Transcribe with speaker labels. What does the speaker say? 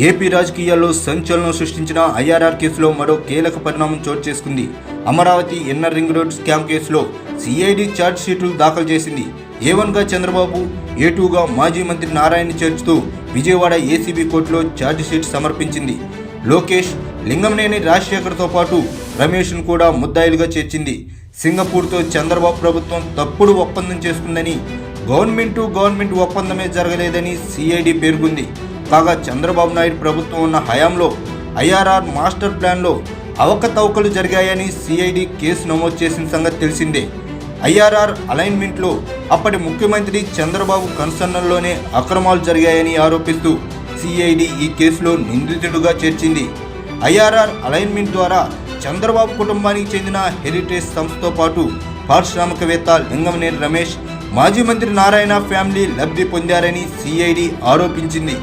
Speaker 1: AP రాజకీయాల్లో సంచలనం సృష్టించిన ఐఆర్ఆర్ కేసులో మరో కీలక పరిణామం చోటు చేసుకుంది. Amaravati inner ring road scam కేసులో సిఐడి ఛార్జ్ షీట్లు దాఖలు చేసింది. A1గా చంద్రబాబు, A2గా మాజీ మంత్రి నారాయణ చేర్చుతూ విజయవాడ ఏసీబీ కోర్టులో ఛార్జ్ షీట్ సమర్పించింది. లోకేష్, లింగంనేని రాజశేఖర్తో పాటు రమేష్ను కూడా ముద్దాయిలుగా చేర్చింది. సింగపూర్తో చంద్రబాబు ప్రభుత్వం తప్పుడు ఒప్పందం చేసుకుందని, గవర్నమెంట్ ఒప్పందమే జరగలేదని సిఐడి పేర్కొంది. కాగా చంద్రబాబు నాయుడు ప్రభుత్వం ఉన్న హయాంలో ఐఆర్ఆర్ మాస్టర్ ప్లాన్లో అవకతవకలు జరిగాయని సిఐడి కేసు నమోదు చేసిన సంగతి తెలిసిందే. ఐఆర్ఆర్ అలైన్మెంట్లో అప్పటి ముఖ్యమంత్రి చంద్రబాబు కన్సర్న్లోనే అక్రమాలు జరిగాయని ఆరోపిస్తూ సిఐడి ఈ కేసులో నిందితుడుగా చేర్చింది. ఐఆర్ఆర్ అలైన్మెంట్ ద్వారా చంద్రబాబు కుటుంబానికి చెందిన హెరిటేజ్ సంస్థతో పాటు పారిశ్రామికవేత్త లింగంనేని రమేష్, మాజీ మంత్రి నారాయణ ఫ్యామిలీ లబ్ధి పొందారని సిఐడి ఆరోపించింది.